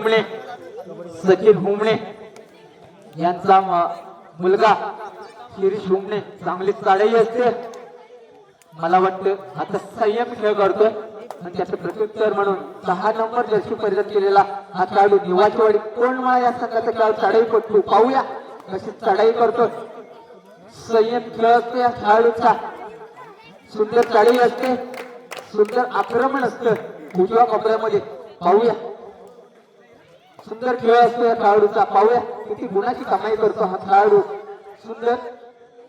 हुमणे सचिन हुमणे यांचा मुलगा शिरीष हुमणे चांगली चढाई असते. मला वाटतं आता संयम खेळ करतोय आणि त्याचं प्रत्युत्तर म्हणून 6 नंबर जर्सी परिधान केलेला हा खेळाडू निवाचीवाडी कोंडमाळा या संघाचा खेळाडू चढाई पटू पाहूया कशी चढाई करतोय. संयम खेळ असतो या खेळाडूचा. सुंदर चढाई असते, सुंदर आक्रमण असतं उजव्या कोपऱ्यामध्ये. पाहूया सुंदर खेळ असतो या खेळाडूचा. पाहूया किती गुणाची कमाई करतो हा खेळाडू. सुंदर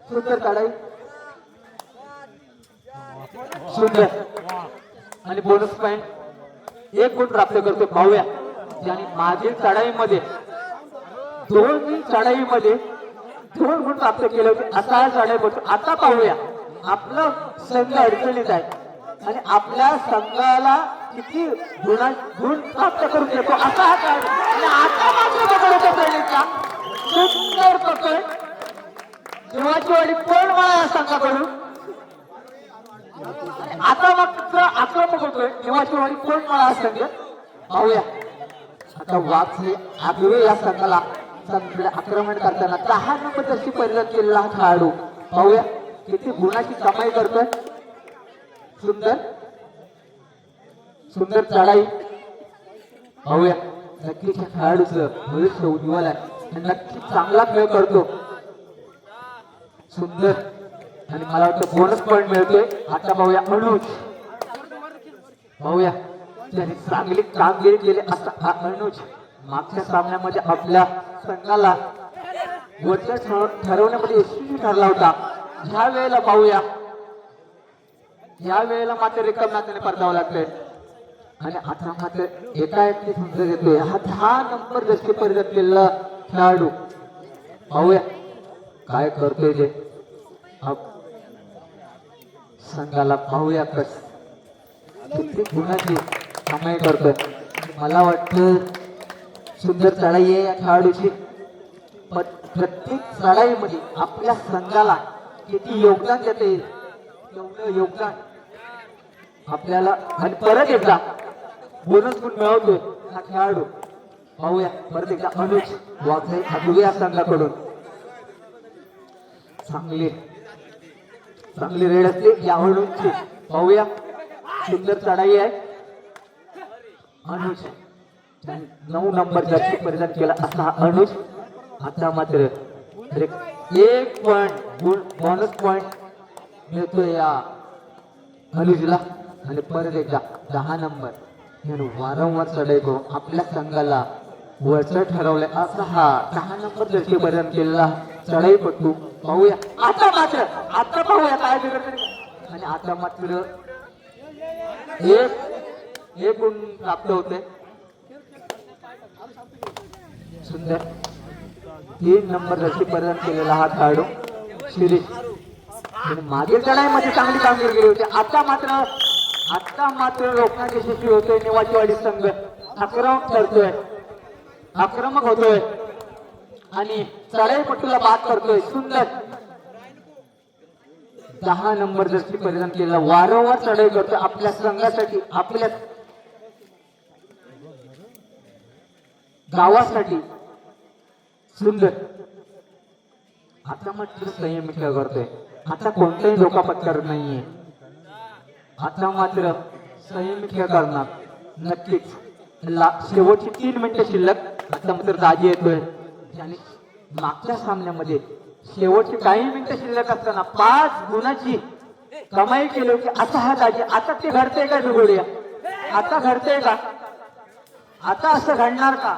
सुंदर चढाई, सुंदर आणि बोनस पॉइंट 1 गुण प्राप्त करतो. पाहूया ज्याने मागील चढाईमध्ये दोन्ही चढाईमध्ये 2 गुण प्राप्त केले होते असा हा चढाई करतो. आता पाहूया आपला संघ अडचणीत आहे आणि आपल्या संघाला किती गुण प्राप्त करून देतो असा हा खेळाडू. आणि आता मात्र पकड होतो प्रणीतला सुंदर पकड निवाचीवाडी कोंडमाळा या संघाकडून. आता मात्र आक्रमक होतोय निवाचीवाडी कोंडमाळा हा संघ. पाहूया आता वाघ आगवे या संघाला आक्रमण करताना 10 नंबर जर्सी परिधान केलेला हा खेळाडू. पाहूया किती गुणाची कमाई करतोय. सुंदर सुंदर चढाई. पाहूया नक्कीच या खेळाडूचं भविष्य उज्ज्वल आहे आणि नक्कीच चांगला खेळ करतो. सुंदर आणि मला वाटतं बोनस पॉइंट मिळतोय. आता पाहूया अनुज. पाहूया त्याने चांगली कामगिरी केली असा हा अनुज मागच्या सामन्यामध्ये आपल्या संघाला वरच्या ठरवण्यामध्ये यशस्वी ठरला होता. ह्या वेळेला पाहूया या वेळेला मात्र रिकाम नात्याने परतावं लागतंय आणि आता मात्र एकाएकी सुंदर येतोय हा 10 नंबर जर्सी परिधान केलेला खेळाडू. पाहूया काय करतोय ते संघाला. पाहूया कस किती गुणाची कमाई करतोय. मला वाटतं सुंदर चढाई आहे या खेळाडूची. पण प्रत्येक चढाईमध्ये आपल्या संघाला किती योगदान देते एवढं योगदान आपल्याला आणि परत एकदा बोनस गुण मिळवतोय हा खेळाडू. पाहूया परत एकदा अनुज वाघे आगवे या संघाकडून. चांगली चांगली रेड असते या अनुजची. पाहूया सुंदर चढाई आहे. अनुज 9 नंबर जर्सी परिधान केला असा हा अनुज. आता मात्र 1 पॉइंट बोनस पॉइंट मिळतोय या अनुजला आणि परत एकदा 10 नंबर वारंवार चढाई करून आपल्या संघाला वरचं ठरवलंय असा हा 10 नंबर जर्सी परिधान केलेला चढाई पटू. पाहूया आता पाहूया काय बिघडत आणि आता मात्र 1 गुण प्राप्त होते. सुंदर 3 नंबर जर्सी परिधान केलेला हा खेळाडू शिरीष मागील चढाईमध्ये चांगली कामगिरी केली होती. आता मात्र रोखण्यात यशस्वी होतोय निवाचीवाडी संघ. आक्रमक होतोय आणि चढाई पट्टूला बाद करतोय. सुंदर 10 नंबर जर्सी परिधान केलेला वारंवार चढाई करतोय आपल्या संघासाठी आपल्या गावासाठी. सुंदर आता मात्र संयम खेळ करतोय. आता कोणताही धोका पत्करत नाहीये. आता मात्र संयम खेळ करणार नक्कीच. शेवटची 3 मिनिटं शिल्लक. आता मात्र दाजी येतोय आणि मागच्या सामन्यामध्ये शेवटची काही मिनिटं शिल्लक असताना 5 गुणाची कमाई केली होती असा हा दाजी. आता ते घडतंय का बिघडूया? आता घडतंय का? आता असं घडणार का?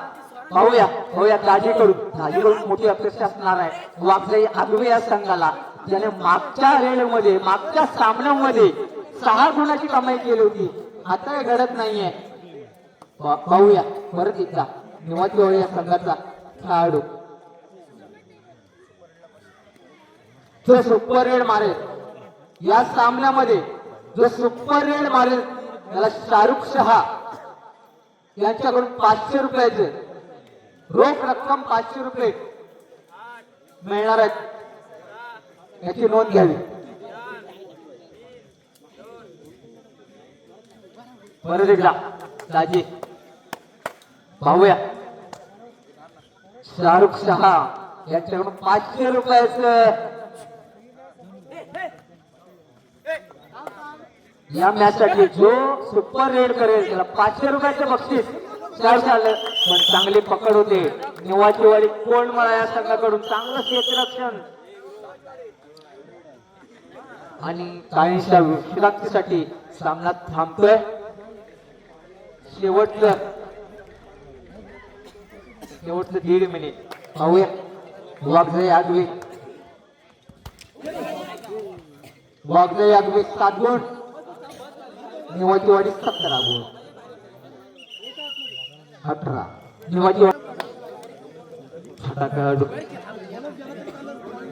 पाहूया दाजीकडून मोठी अपेक्षा असणार आहे वाघजाई आगवे या संघाला. ज्याने मागच्या सामन्यामध्ये 6 गुणाची कमाई केली होती. आता हे घडत नाहीये. पाहूया परत एकदा निवाचीवाडी या संघाचा खेळाडू जो सुपर रेड मारेल या सामन्यामध्ये, जो सुपर रेड मारेल त्याला शाहरुख शहा यांच्याकडून 500 रुपयाचे रोख रक्कम 500 रुपये मिळणार आहेत. याची नोंद घ्यावी. परत एकदा दाजी पाहूया शाहरुख शहा यांच्याकडून 500 रुपयाचं या मॅच साठी जो सुपर रेड करेल त्याला 500 रुपयाचं बक्षीस झालं. पण चांगली पकड होते निवाची वाडी कोंडमळा या संघाकडून. चांगलं क्षेत्ररक्षण आणि काहीशा विश्रांतीसाठी सामना थांबतोय. शेवटचं 1.5 मिनिट. पाहूया वाघजाई आगवे 7 गुण निवाची वाडी 17 गुण 18. निवाची छोटा खेळाडू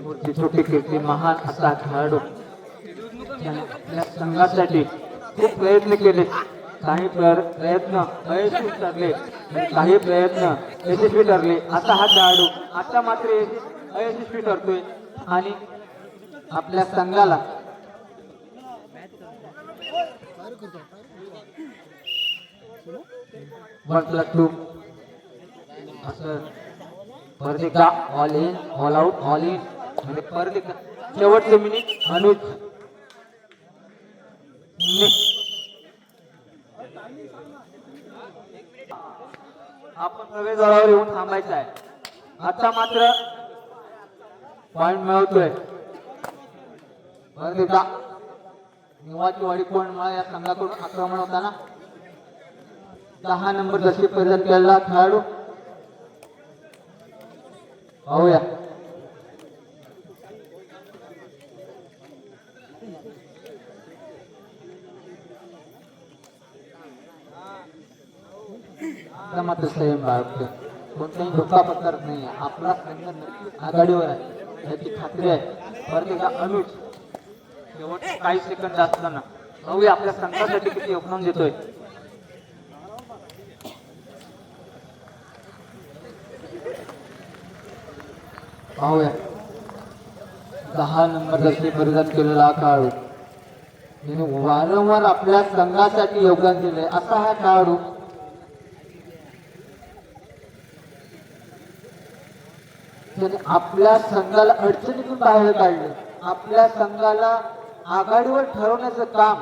मूर्ती छोटी कीर्ती महान असा खेळाडू या संघासाठी खूप प्रयत्न केले. काही प्रयत्न अयशस्वी ठरले काही प्रयत्न यशस्वी ठरले. असा हा खेळाडू आता मात्र अयशस्वी ठरतोय आणि आपल्या संघाला +2 असं परत एकदा all in all out all in म्हणजे परत एकदा शेवटचे मिनिट अनुज आपण प्रवेशद्वारावर येऊन थांबायचं आहे. आता मात्र पॉइंट मिळवतोय परत एकदा निवाची वाडी कोंडमळा या संघाकडून आक्रमण होताना 10 नंबर जशी परिधान केलेला खेळाडू. पाहूया मात्र संयम बाळगतोय. कोणताही धोका पत्करत नाही. आपला संघ नक्कीच आघाडीवर आहे याची खात्री आहे. परत एकदा अनुज शेवट काही सेकंद असताना पाहूया आपल्या संघासाठी किती योगदान देतोय. पाहूया 10 नंबर जशी परिधान केलेला हा खेळाडू त्याने वारंवार आपल्या संघासाठी योगदान दिले असा हा खेळाडू. त्याने आपल्या संघाला अडचणीतून बाहेर काढले. आपल्या संघाला आघाडीवर ठरवण्याचं काम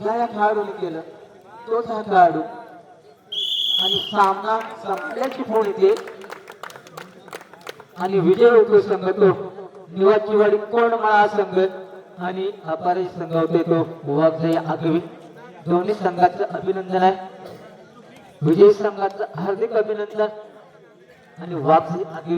या खेळाडूने केलं. तोच हा खेळाडू आणि सामना संपल्याची फोन येते आणि विजय होतो संघ तो निवाची वाडी कोंडमळा संघ आणि अपराजित संघ होते तो वाघजाई आगवे. दोन्ही संघाचं अभिनंदन आहे. विजयी संघाचं हार्दिक अभिनंदन आणि वाघजाई आगवे